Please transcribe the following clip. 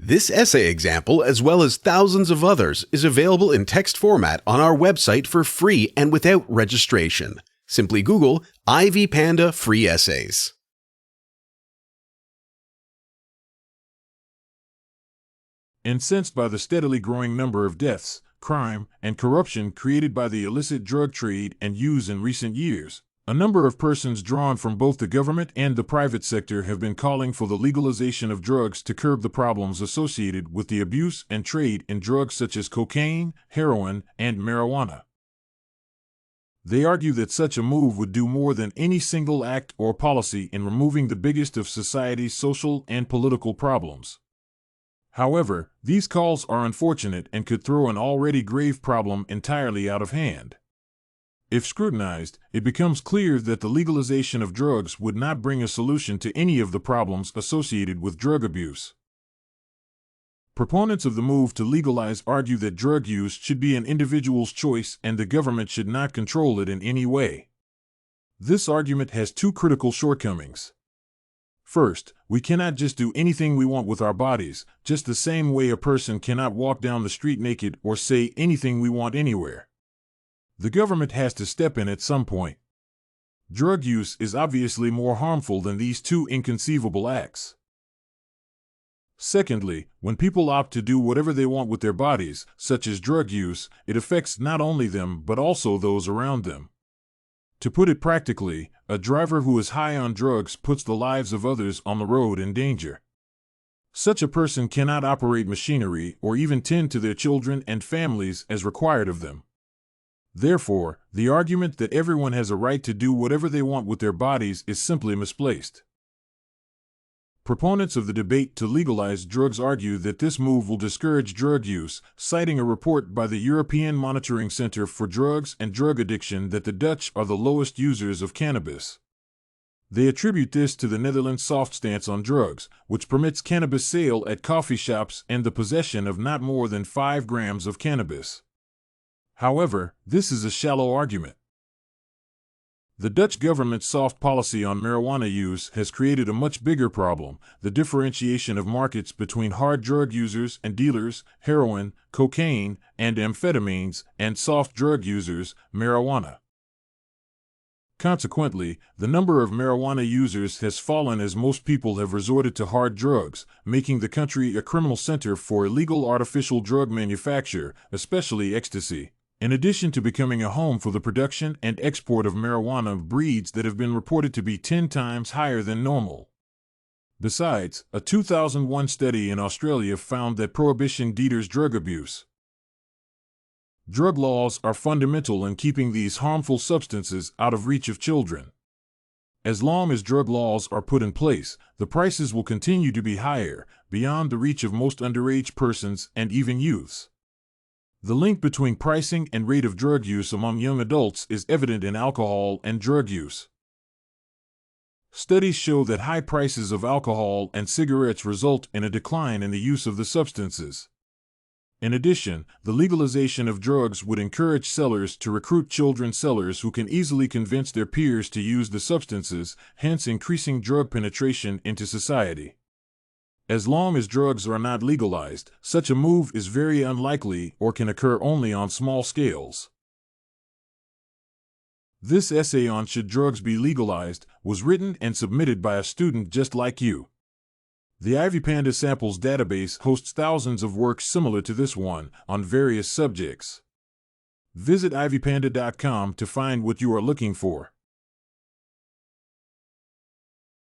This essay example, as well as thousands of others, is available in text format on our website for free and without registration. Simply Google Ivy Panda Free Essays. Incensed by the steadily growing number of deaths, crime, and corruption created by the illicit drug trade and use in recent years, a number of persons drawn from both the government and the private sector have been calling for the legalization of drugs to curb the problems associated with the abuse and trade in drugs such as cocaine, heroin, and marijuana. They argue that such a move would do more than any single act or policy in removing the biggest of society's social and political problems. However, these calls are unfortunate and could throw an already grave problem entirely out of hand. If scrutinized, it becomes clear that the legalization of drugs would not bring a solution to any of the problems associated with drug abuse. Proponents of the move to legalize argue that drug use should be an individual's choice and the government should not control it in any way. This argument has two critical shortcomings. First, we cannot just do anything we want with our bodies, just the same way a person cannot walk down the street naked or say anything we want anywhere. The government has to step in at some point. Drug use is obviously more harmful than these two inconceivable acts. Secondly, when people opt to do whatever they want with their bodies, such as drug use, it affects not only them but also those around them. To put it practically, a driver who is high on drugs puts the lives of others on the road in danger. Such a person cannot operate machinery or even tend to their children and families as required of them. Therefore, the argument that everyone has a right to do whatever they want with their bodies is simply misplaced. Proponents of the debate to legalize drugs argue that this move will discourage drug use, citing a report by the European Monitoring Center for Drugs and Drug Addiction that the Dutch are the lowest users of cannabis. They attribute this to the Netherlands' soft stance on drugs, which permits cannabis sale at coffee shops and the possession of not more than 5 grams of cannabis. However, this is a shallow argument. The Dutch government's soft policy on marijuana use has created a much bigger problem: the differentiation of markets between hard drug users and dealers, heroin, cocaine, and amphetamines, and soft drug users, marijuana. Consequently, the number of marijuana users has fallen as most people have resorted to hard drugs, making the country a criminal center for illegal artificial drug manufacture, especially ecstasy, in addition to becoming a home for the production and export of marijuana breeds that have been reported to be 10 times higher than normal. Besides, a 2001 study in Australia found that prohibition deters drug abuse. Drug laws are fundamental in keeping these harmful substances out of reach of children. As long as drug laws are put in place, the prices will continue to be higher, beyond the reach of most underage persons and even youths. The link between pricing and rate of drug use among young adults is evident in alcohol and drug use. Studies show that high prices of alcohol and cigarettes result in a decline in the use of the substances. In addition, the legalization of drugs would encourage sellers to recruit children sellers who can easily convince their peers to use the substances, hence increasing drug penetration into society. As long as drugs are not legalized, such a move is very unlikely or can occur only on small scales. This essay on Should Drugs Be Legalized was written and submitted by a student just like you. The Ivy Panda Samples database hosts thousands of works similar to this one on various subjects. Visit ivypanda.com to find what you are looking for.